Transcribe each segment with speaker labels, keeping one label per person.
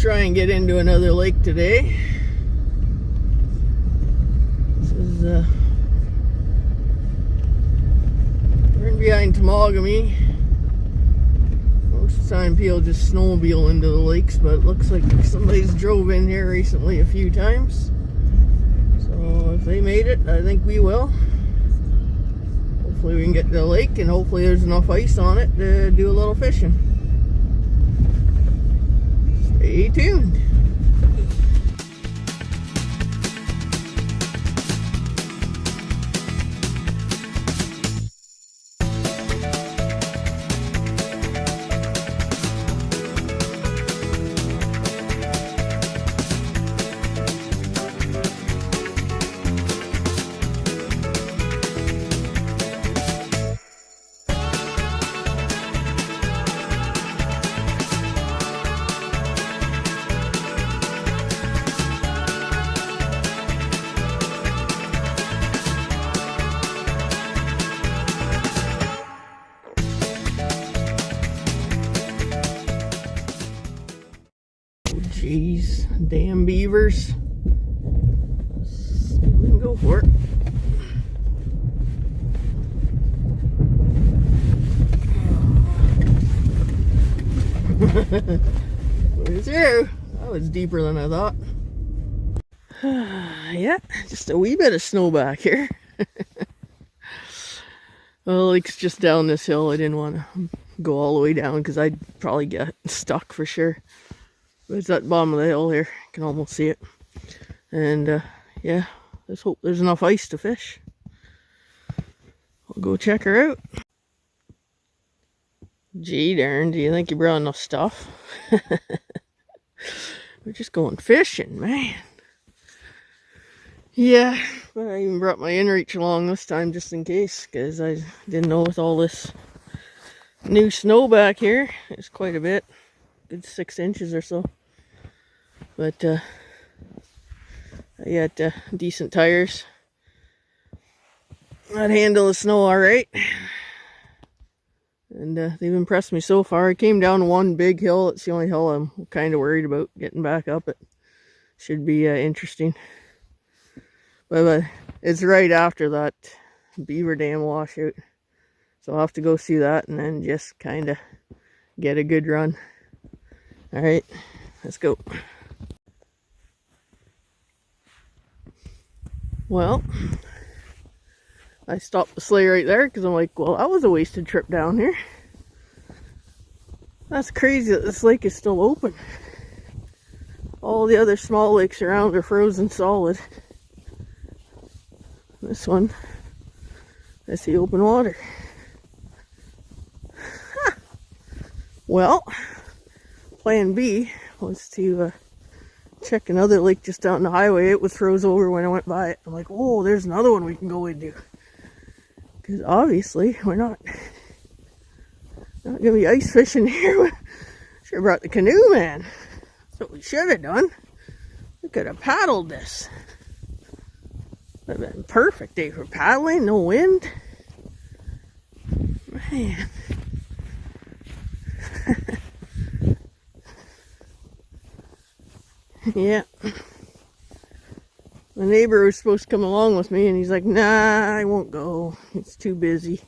Speaker 1: try and get into another lake today. This is we're in behind Temagami. Most of the time people just snowmobile into the lakes, but it looks like somebody's drove in here recently a few times. So if they made it, I think we will. Hopefully we can get to the lake, and hopefully there's enough ice on it to do a little fishing. Stay tuned. Jeez, damn beavers. We can go for it. We're through. That was deeper than I thought. Yeah, just a wee bit of snow back here. Well, the lake's just down this hill. I didn't want to go all the way down because I'd probably get stuck for sure. But it's at the bottom of the hill here. You can almost see it. And yeah, let's hope there's enough ice to fish. I'll go check her out. Gee darn, do you think you brought enough stuff? We're just going fishing, man. Yeah, but I even brought my inReach along this time just in case, because I didn't know with all this new snow back here. It's quite a bit, good 6 inches or so. But I got decent tires. I'd handle the snow alright. And they've impressed me so far. I came down one big hill. It's the only hill I'm kind of worried about getting back up. It should be interesting. But it's right after that beaver dam washout. So I'll have to go see that and then just kind of get a good run. Alright, let's go. Well, I stopped the sleigh right there because I'm like, well, that was a wasted trip down here. That's crazy that this lake is still open. All the other small lakes around are frozen solid. This one, I see open water. Huh. Well, plan B was to check another lake just down the highway. It was froze over when I went by it. I'm like, oh, there's another one we can go into. Because obviously we're not gonna be ice fishing here. Should have brought the canoe, man. That's what we should have done. We could have paddled this. Would have been a perfect day for paddling, no wind. Man. Yeah. My neighbor was supposed to come along with me and he's like, nah, I won't go. It's too busy.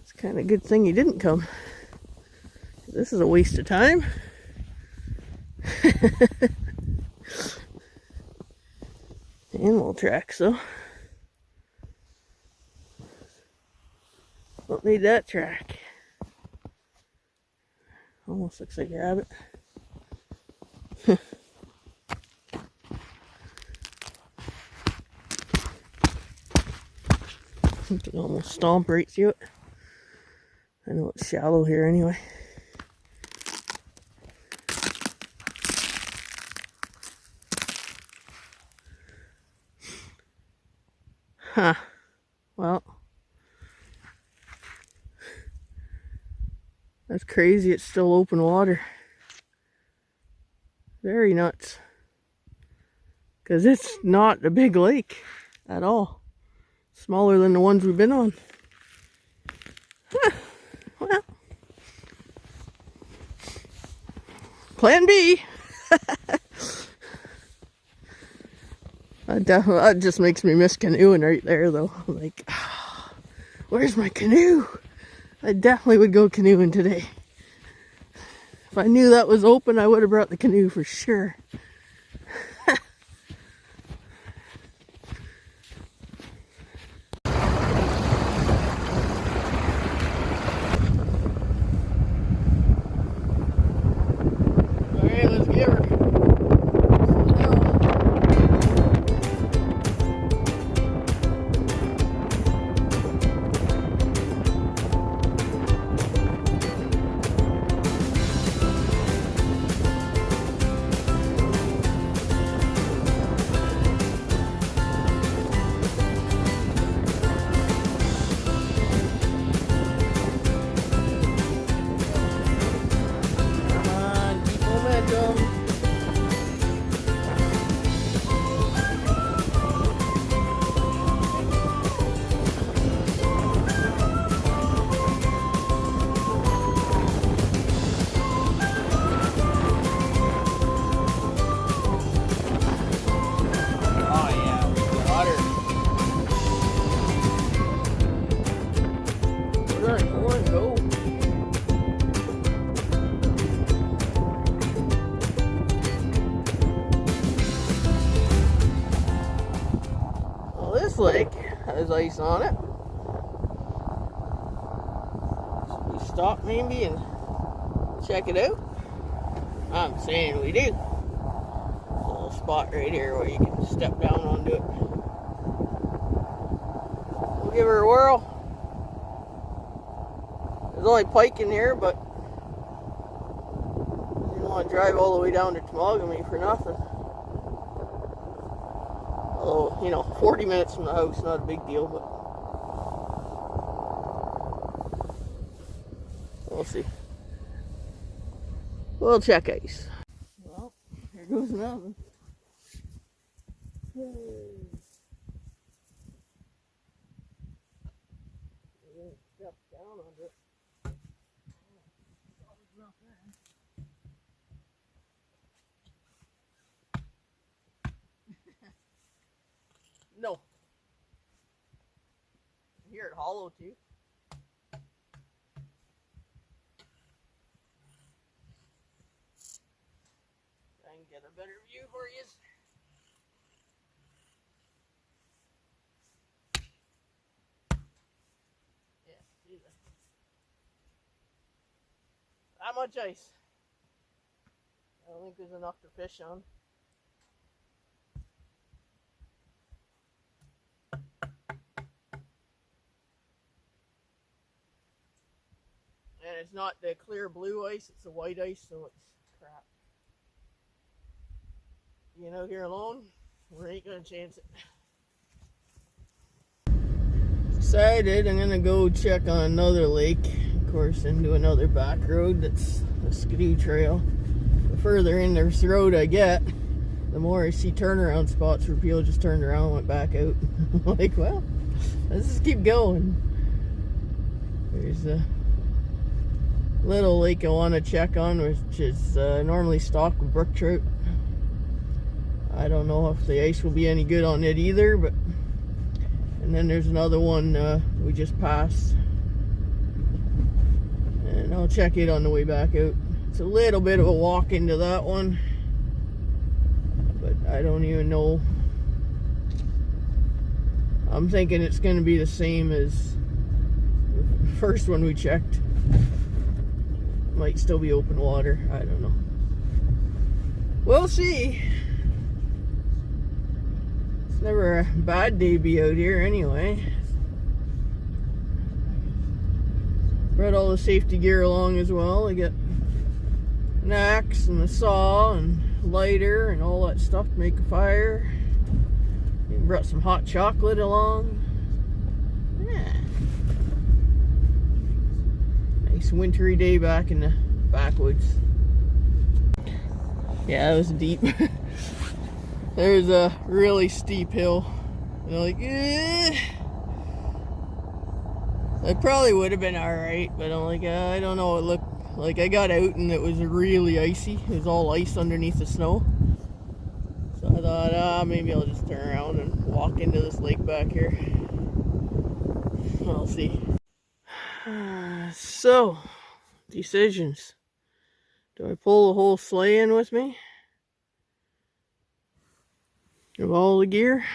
Speaker 1: It's kind of a good thing he didn't come. This is a waste of time. Animal tracks though. Don't need that track. Almost looks like a rabbit. You can almost stomp right through it. I know it's shallow here anyway. Huh. Well. That's crazy, it's still open water. Very nuts. Because it's not a big lake at all. Smaller than the ones we've been on. Huh. Well. Plan B. That just makes me miss canoeing right there, though. I'm like, where's my canoe? I definitely would go canoeing today. If I knew that was open, I would have brought the canoe for sure. Alright, let's give her. Lake has ice on it. Should we stop maybe and check it out? I'm saying we do. There's a little spot right here where you can step down onto it. We'll give her a whirl. There's only pike in here, but you don't want to drive all the way down to Temagami for nothing. Oh, you know, 40 minutes from the house, not a big deal, but we'll see. We'll check ice. Well, here goes another. Step down on it. No. I hear it hollow too. Try and get a better view for you. Yeah, see that. That much ice. I don't think there's enough to fish on. And it's not the clear blue ice, it's the white ice, so it's crap. Being out here alone, we ain't gonna chance it. Decided I'm gonna go check on another lake, of course, into another back road that's a skidoo trail. The further in this road I get, the more I see turnaround spots where people just turned around and went back out. I'm like, well, let's just keep going. There's a little lake I want to check on, which is normally stocked with brook trout. I don't know if the ice will be any good on it either, but and then there's another one we just passed, and I'll check it on the way back out. It's a little bit of a walk into that one, but I don't even know. I'm thinking it's going to be the same as the first one we checked. Might still be open water, I don't know. We'll see. It's never a bad day to be out here anyway. Brought all the safety gear along as well. I got an axe and a saw and lighter and all that stuff to make a fire. Even brought some hot chocolate along. Yeah. Nice wintry day back in the backwoods. Yeah, it was deep. There's a really steep hill. And I'm like, eh. I probably would have been alright, but I'm like, I don't know. It Like, I got out and it was really icy. It was all ice underneath the snow. So I thought, maybe I'll just turn around and walk into this lake back here. We'll see. So, decisions. Do I pull the whole sleigh in with me? Of all the gear?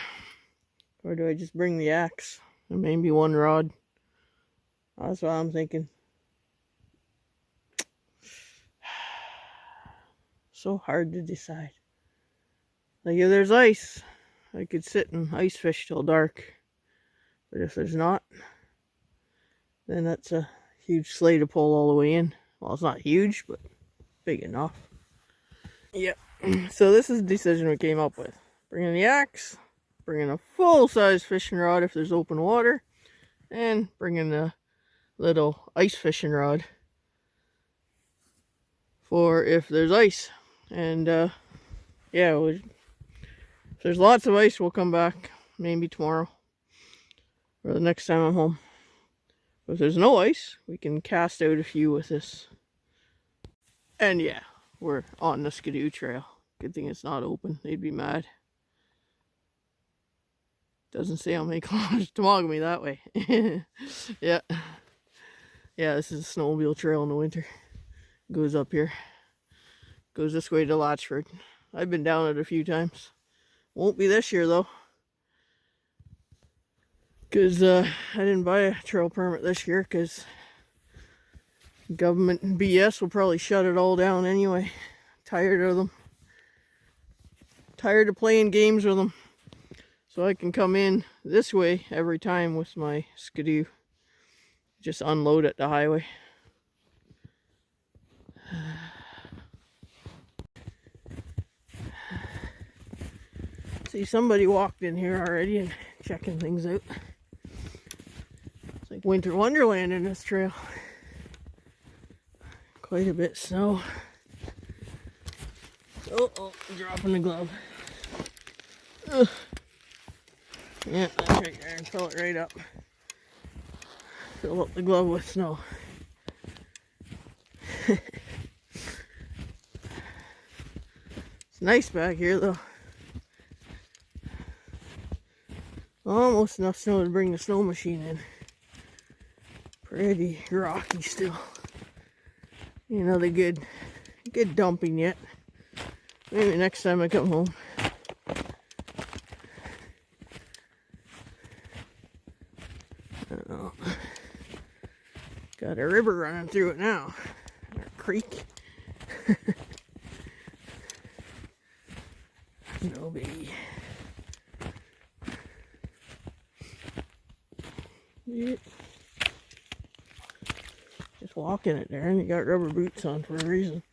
Speaker 1: Or do I just bring the axe and maybe one rod? That's what I'm thinking. So hard to decide. Like, if there's ice, I could sit and ice fish till dark. But if there's not, then that's a huge sleigh to pull all the way in. Well, it's not huge, but big enough. Yep. So this is the decision we came up with. Bringing the axe, bringing a full-size fishing rod if there's open water, and bringing the little ice fishing rod for if there's ice. And yeah, if there's lots of ice, we'll come back maybe tomorrow or the next time I'm home. But if there's no ice, we can cast out a few with this. And yeah, we're on the Skidoo Trail. Good thing it's not open. They'd be mad. Doesn't say I'll make Temagami that way. Yeah. Yeah, this is a snowmobile trail in the winter. Goes up here. Goes this way to Latchford. I've been down it a few times. Won't be this year though. Because I didn't buy a trail permit this year because government BS will probably shut it all down anyway. Tired of them. Tired of playing games with them. So I can come in this way every time with my Skidoo. Just unload at the highway. See, somebody walked in here already and checking things out. It's like winter wonderland in this trail. Quite a bit of snow. Oh, dropping the glove. Ugh. Yeah, that's right there, and fill it right up. Fill up the glove with snow. It's nice back here though. Almost enough snow to bring the snow machine in. Pretty rocky still. You know, the good dumping yet. Maybe next time I come home. Got a river running through it now. Or a creek. No biggie. Yep. Just walking it there, and you got rubber boots on for a reason.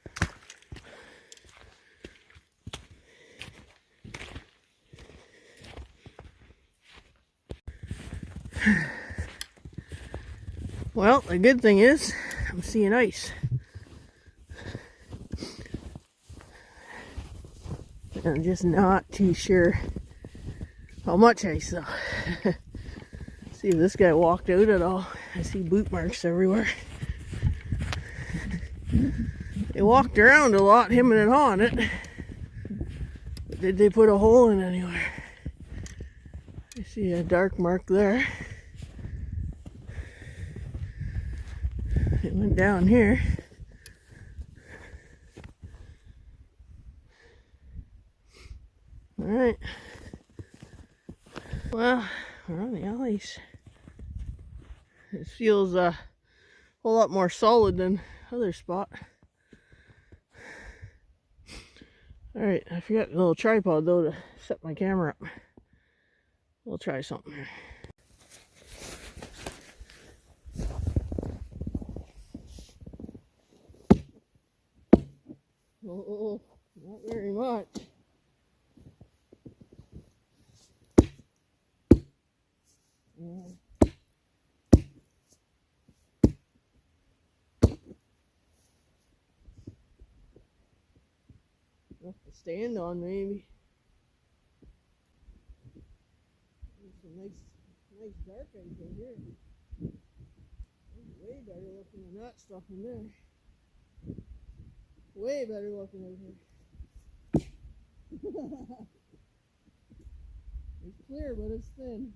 Speaker 1: Well, the good thing is, I'm seeing ice. I'm just not too sure how much ice though. See if this guy walked out at all. I see boot marks everywhere. They walked around a lot, him and on it. But did they put a hole in anywhere? I see a dark mark there. It went down here. Alright. Well, we're on the ice. It feels a whole lot more solid than other spot. Alright, I forgot the little tripod though to set my camera up. We'll try something here. Oh, not very much. Yeah. Enough to stand on, maybe. There's some nice dark ice in here. Way better looking than that stuff in there. Way better looking right here. It's clear, but it's thin.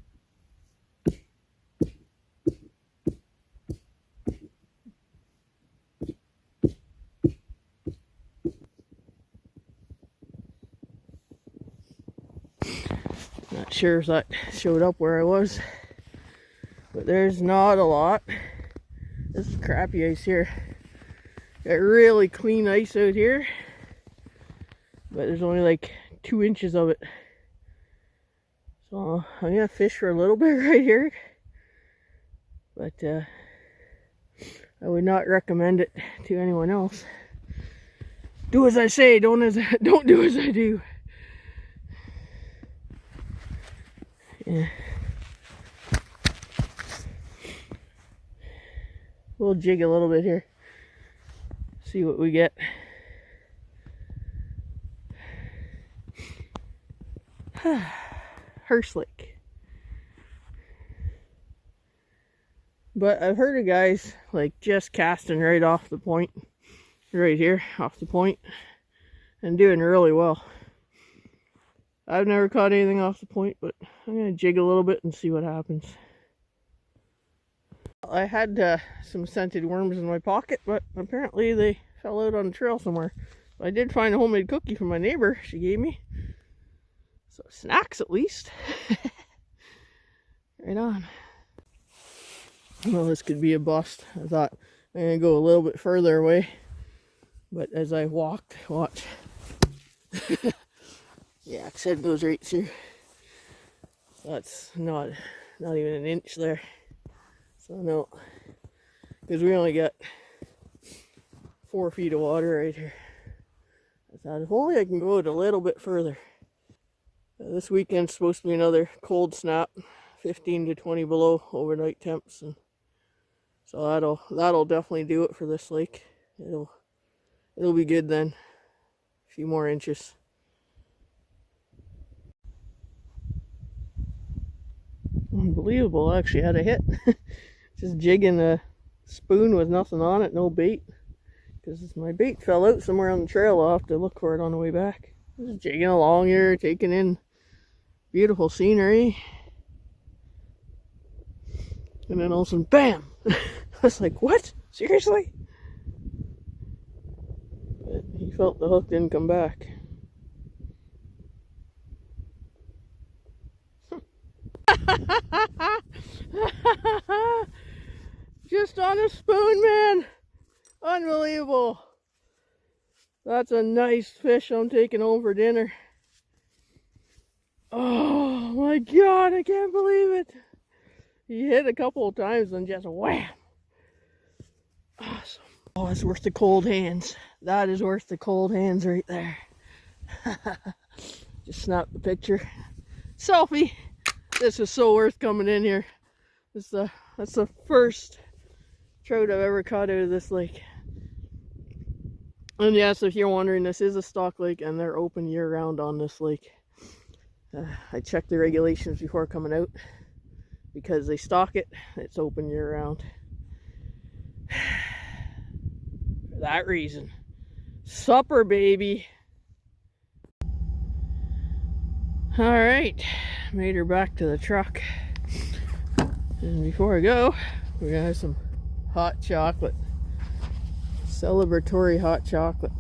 Speaker 1: Not sure if that showed up where I was, but there's not a lot. This is crappy ice here. Got really clean ice out here, but there's only like 2 inches of it. So I'm gonna fish for a little bit right here, but I would not recommend it to anyone else. Do as I say, don't do as I do. Yeah. We'll jig a little bit here. See what we get. Hearst Lake. But I've heard of guys like just casting right off the point, right here off the point, and doing really well. I've never caught anything off the point, but I'm gonna jig a little bit and see what happens. I had some scented worms in my pocket, but apparently they fell out on the trail somewhere. I did find a homemade cookie from my neighbor she gave me. So snacks at least. Right on. Well, this could be a bust. I thought I'm gonna go a little bit further away, but as I walked, watch. Yeah, head goes right through. That's not even an inch there. So no, because we only got 4 feet of water right here. I thought if only I can go out a little bit further. This weekend's supposed to be another cold snap, 15 to 20 below overnight temps, and so that'll definitely do it for this lake. It'll be good then. A few more inches. Unbelievable, I actually had a hit. Just jigging a spoon with nothing on it, no bait. Because my bait fell out somewhere on the trail. I'll have to look for it on the way back. Just jigging along here, taking in beautiful scenery. And then all of a sudden, bam! I was like, what? Seriously? But he felt the hook didn't come back. Just on a spoon, man. Unbelievable. That's a nice fish I'm taking home for dinner. Oh my God, I can't believe it. He hit a couple of times and just wham. Awesome. Oh, it's worth the cold hands. That is worth the cold hands right there. Just snap the picture. Selfie. This is so worth coming in here. That's the first trout I've ever caught out of this lake. And yes, if you're wondering, this is a stock lake and they're open year round on this lake. I checked the regulations before coming out. Because they stock it, it's open year round. For that reason. Supper, baby. Alright, made her back to the truck. And before I go, we're gonna have some hot chocolate. Celebratory hot chocolate.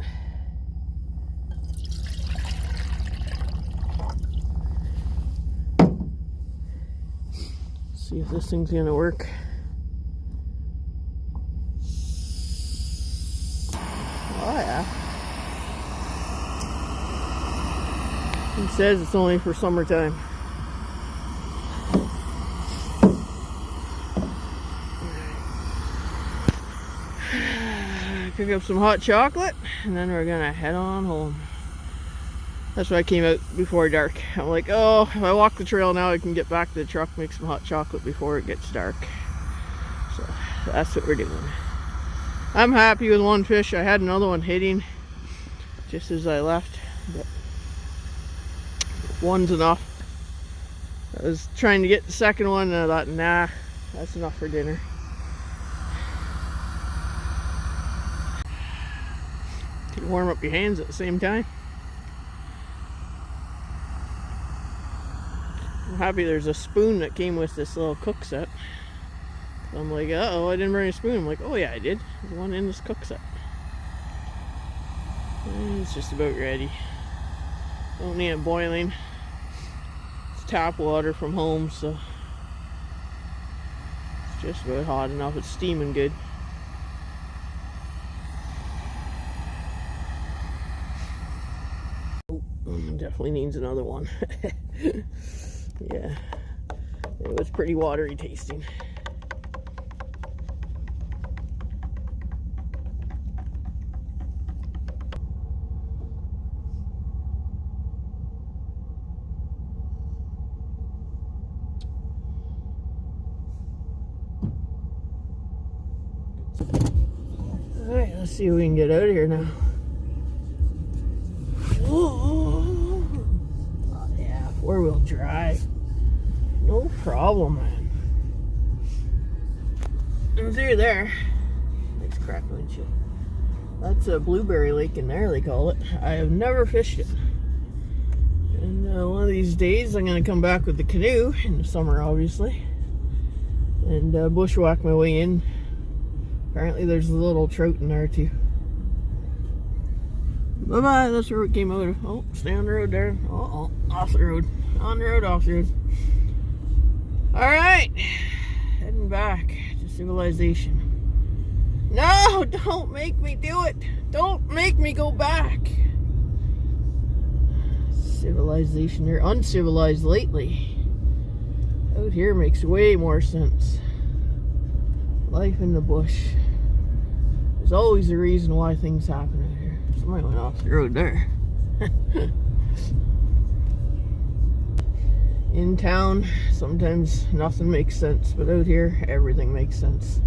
Speaker 1: See if this thing's gonna work. Oh yeah. It says it's only for summertime. Pick up some hot chocolate and then we're gonna head on home. That's why I came out before dark. I'm like, oh, if I walk the trail now, I can get back to the truck, make some hot chocolate before it gets dark. So that's what we're doing. I'm happy with one fish. I had another one hitting just as I left, but one's enough. I was trying to get the second one and I thought, nah, that's enough for dinner. You warm up your hands at the same time. I'm happy there's a spoon that came with this little cook set. So I'm like, uh-oh, I didn't bring a spoon. I'm like, oh yeah, I did. There's one in this cook set. And it's just about ready. Don't need it boiling. It's tap water from home, so it's just about hot enough. It's steaming good. Definitely needs another one. Yeah, it was pretty watery tasting. Alright, let's see if we can get out of here now. Oh yeah, four-wheel drive. No problem, man. And through there, nice crackling shit. That's a blueberry lake in there, they call it. I have never fished it. And one of these days, I'm going to come back with the canoe, in the summer obviously, and bushwhack my way in. Apparently there's a little trout in there too. Bye-bye, that's where we came out of. Oh, stay on the road there. Uh-oh, off the road. On the road, off the road. Alright, heading back to civilization. No, don't make me do it. Don't make me go back. Civilization, they're uncivilized lately. Out here makes way more sense. Life in the bush. There's always a reason why things happen out here. Somebody went off the road there. In town, sometimes nothing makes sense, but out here, everything makes sense.